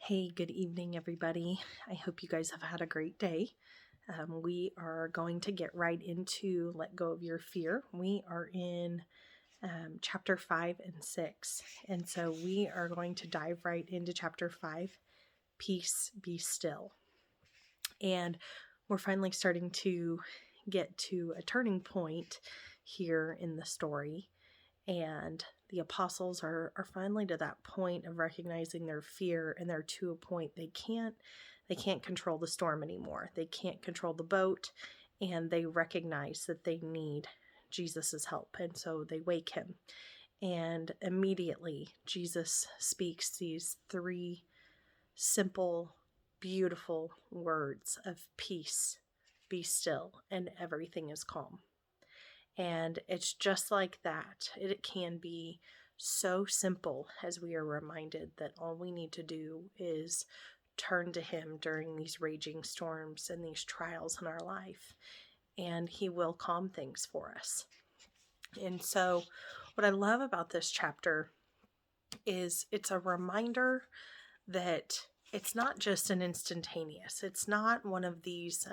Hey, good evening, everybody. I hope you guys have had a great day. We are going to get right into Let Go of Your Fear. We are in chapter 5 and 6. And so we are going to dive right into chapter 5, Peace, Be Still. And we're finally starting to get to a turning point here in the story. And the apostles are finally to that point of recognizing their fear, and they're to a point they can't control the storm anymore. They can't control the boat, and they recognize that they need Jesus's help. And so they wake him. And immediately Jesus speaks these three simple, beautiful words of peace, be still, and everything is calm. And it's just like that. It can be so simple as we are reminded that all we need to do is turn to him during these raging storms and these trials in our life, and he will calm things for us. And so what I love about this chapter is it's a reminder that it's not just an instantaneous. It's not one of these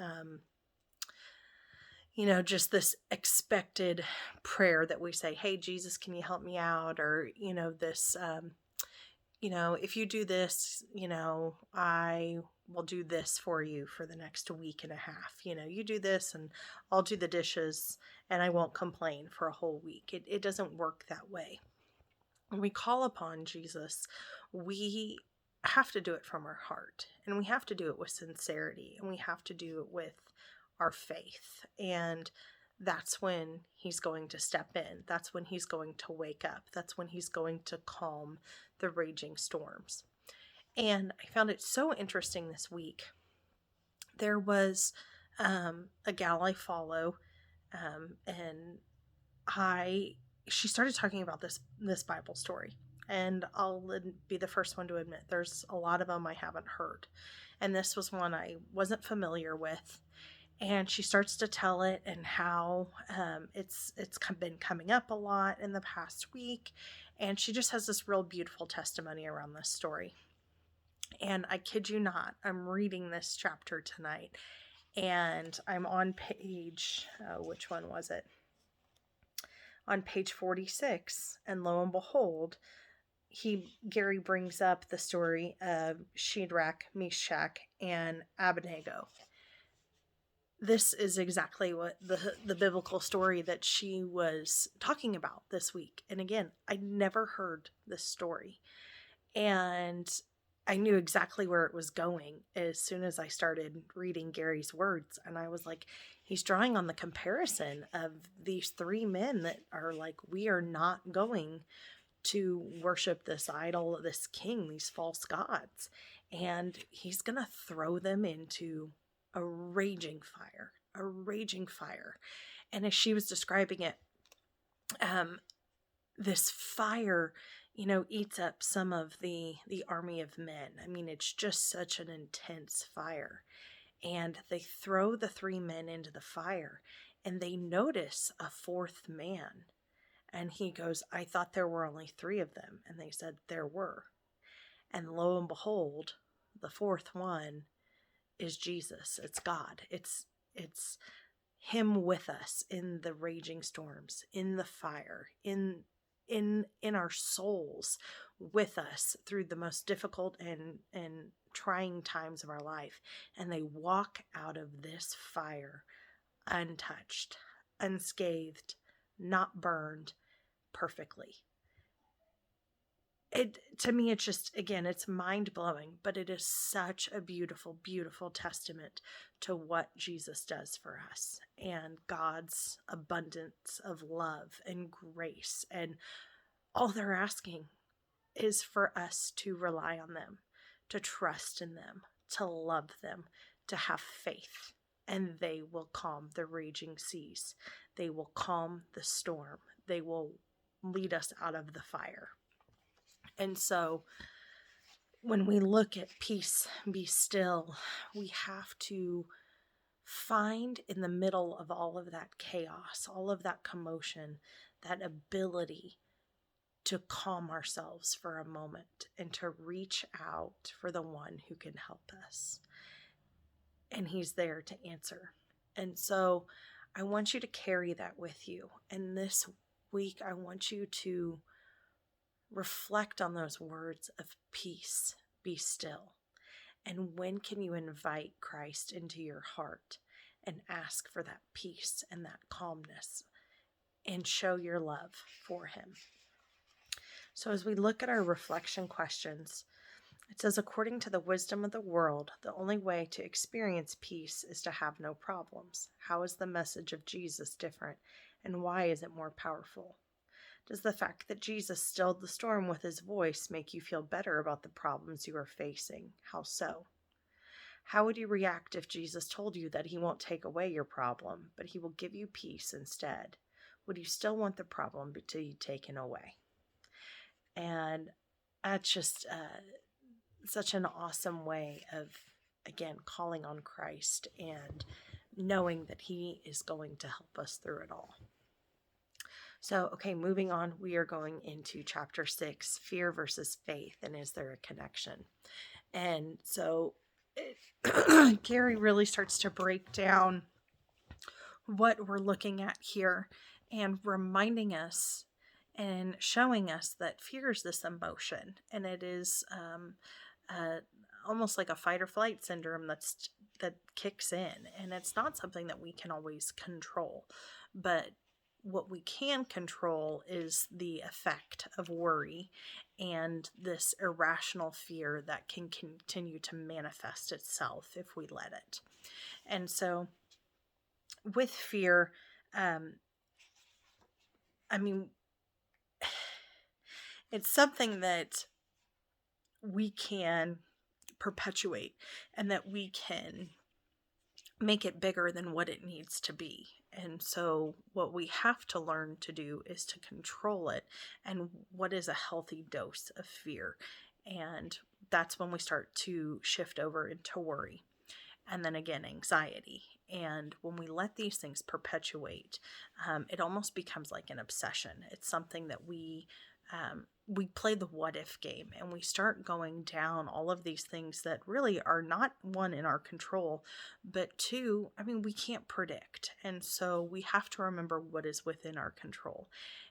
just this expected prayer that we say, hey, Jesus, can you help me out? Or, this, if you do this, I will do this for you for the next week and a half. You do this and I'll do the dishes and I won't complain for a whole week. It doesn't work that way. When we call upon Jesus, we have to do it from our heart, and we have to do it with sincerity, and we have to do it with our faith. And that's when he's going to step in. That's when he's going to wake up. That's when he's going to calm the raging storms. And I found it so interesting this week. There was a gal I follow, and she started talking about this Bible story. And I'll be the first one to admit there's a lot of them I haven't heard. And this was one I wasn't familiar with. And she starts to tell it and how it's been coming up a lot in the past week. And she just has this real beautiful testimony around this story. And I kid you not, I'm reading this chapter tonight. And I'm on page, which one was it? On page 46. And lo and behold, Gary brings up the story of Shadrach, Meshach, and Abednego. This is exactly what the biblical story that she was talking about this week. And again, I never heard this story. And I knew exactly where it was going as soon as I started reading Gary's words. And I was like, he's drawing on the comparison of these three men that are like, we are not going to worship this idol, this king, these false gods. And he's going to throw them into a raging fire. And as she was describing it, this fire, eats up some of the army of men. I mean, it's just such an intense fire. And they throw the three men into the fire, and they notice a fourth man. And he goes, I thought there were only three of them. And they said there were. And lo and behold, the fourth one is Jesus. It's God. It's him with us in the raging storms, in the fire, in our souls, with us through the most difficult and trying times of our life. And they walk out of this fire untouched, unscathed, not burned, perfectly. To me, it's just, again, it's mind-blowing, but it is such a beautiful, beautiful testament to what Jesus does for us and God's abundance of love and grace. And all they're asking is for us to rely on them, to trust in them, to love them, to have faith, and they will calm the raging seas. They will calm the storm. They will lead us out of the fire. And so when we look at peace, be still, we have to find in the middle of all of that chaos, all of that commotion, that ability to calm ourselves for a moment and to reach out for the one who can help us. And he's there to answer. And so I want you to carry that with you. And this week, I want you to reflect on those words of peace, be still. And when can you invite Christ into your heart and ask for that peace and that calmness and show your love for him? So as we look at our reflection questions, it says, according to the wisdom of the world, the only way to experience peace is to have no problems. How is the message of Jesus different, and why is it more powerful? Does the fact that Jesus stilled the storm with his voice make you feel better about the problems you are facing? How so? How would you react if Jesus told you that he won't take away your problem, but he will give you peace instead? Would you still want the problem to be taken away? And that's just such an awesome way of, again, calling on Christ and knowing that he is going to help us through it all. So, okay, moving on, we are going into chapter 6, fear versus faith, and is there a connection? And so Gary really starts to break down what we're looking at here and reminding us and showing us that fear is this emotion, and it is almost like a fight or flight syndrome that kicks in, and it's not something that we can always control, but what we can control is the effect of worry and this irrational fear that can continue to manifest itself if we let it. And so with fear, it's something that we can perpetuate and that we can make it bigger than what it needs to be. And so what we have to learn to do is to control it, and what is a healthy dose of fear. And that's when we start to shift over into worry, and then again anxiety. And when we let these things perpetuate, it almost becomes like an obsession. It's something that we play the what if game, and we start going down all of these things that really are not, one, in our control, but two, we can't predict. And so we have to remember what is within our control.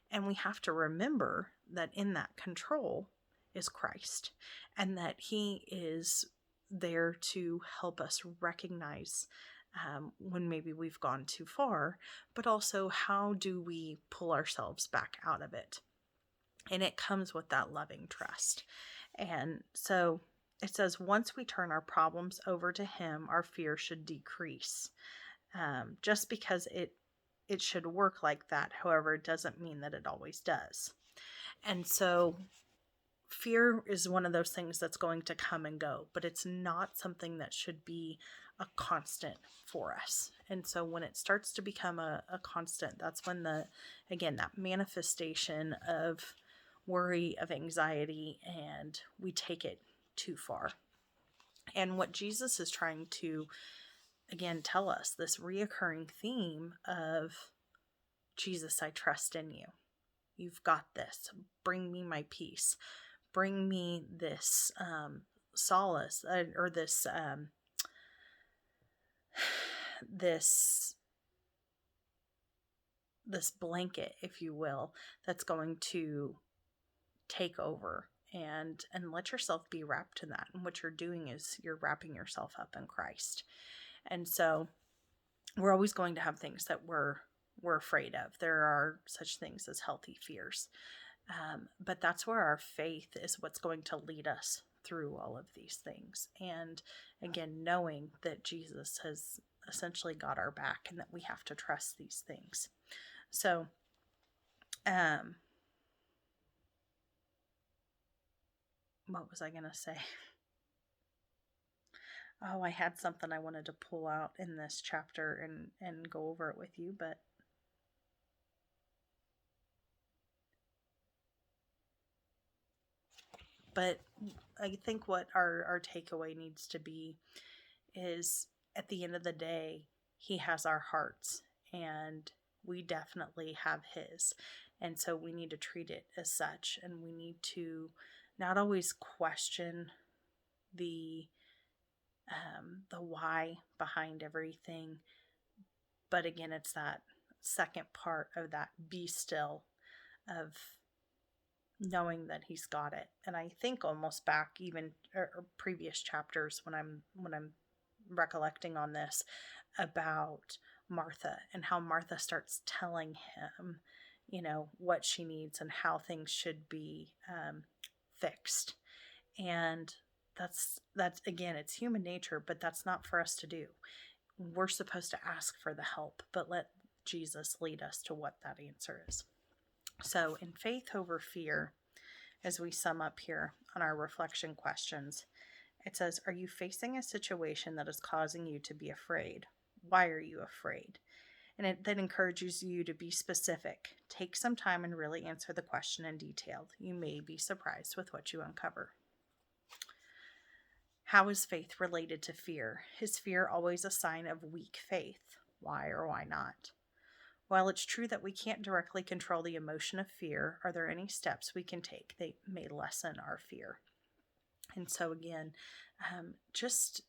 And we have to remember that in that control is Christ, and that he is there to help us recognize when maybe we've gone too far, but also how do we pull ourselves back out of it? And it comes with that loving trust. And so it says, once we turn our problems over to him, our fear should decrease. Just because it should work like that, however, it doesn't mean that it always does. And so fear is one of those things that's going to come and go, but it's not something that should be a constant for us. And so when it starts to become a constant, that's when that manifestation of worry, of anxiety, and we take it too far. And what Jesus is trying to, again, tell us, this reoccurring theme of, Jesus, I trust in you. You've got this. Bring me my peace. Bring me this solace, or this this blanket, if you will, that's going to take over, and let yourself be wrapped in that. And what you're doing is you're wrapping yourself up in Christ. And so we're always going to have things that we're afraid of. There are such things as healthy fears. But that's where our faith is what's going to lead us through all of these things. And again, knowing that Jesus has essentially got our back and that we have to trust these things. So, what was I going to say? Oh, I had something I wanted to pull out in this chapter and go over it with you, but I think what our takeaway needs to be is, at the end of the day, he has our hearts, and we definitely have his. And so we need to treat it as such, and we need to not always question the why behind everything. But again, it's that second part of that be still, of knowing that he's got it. And I think almost back even or previous chapters when I'm recollecting on this about Martha, and how Martha starts telling him, what she needs and how things should be fixed. And that's again, it's human nature, but that's not for us to do. We're supposed to ask for the help, but let Jesus lead us to what that answer is. So in faith over fear, as we sum up here on our reflection questions, it says, are you facing a situation that is causing you to be afraid? Why are you afraid? And it then encourages you to be specific. Take some time and really answer the question in detail. You may be surprised with what you uncover. How is faith related to fear? Is fear always a sign of weak faith? Why or why not? While it's true that we can't directly control the emotion of fear, are there any steps we can take that may lessen our fear? And so again, just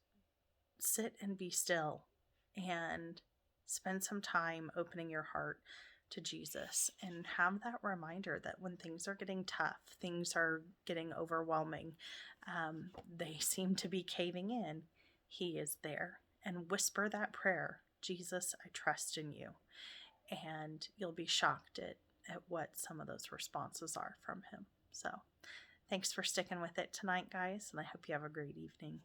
sit and be still and spend some time opening your heart to Jesus, and have that reminder that when things are getting tough, things are getting overwhelming, they seem to be caving in, he is there. And whisper that prayer, Jesus, I trust in you. And you'll be shocked at what some of those responses are from him. So thanks for sticking with it tonight, guys, and I hope you have a great evening.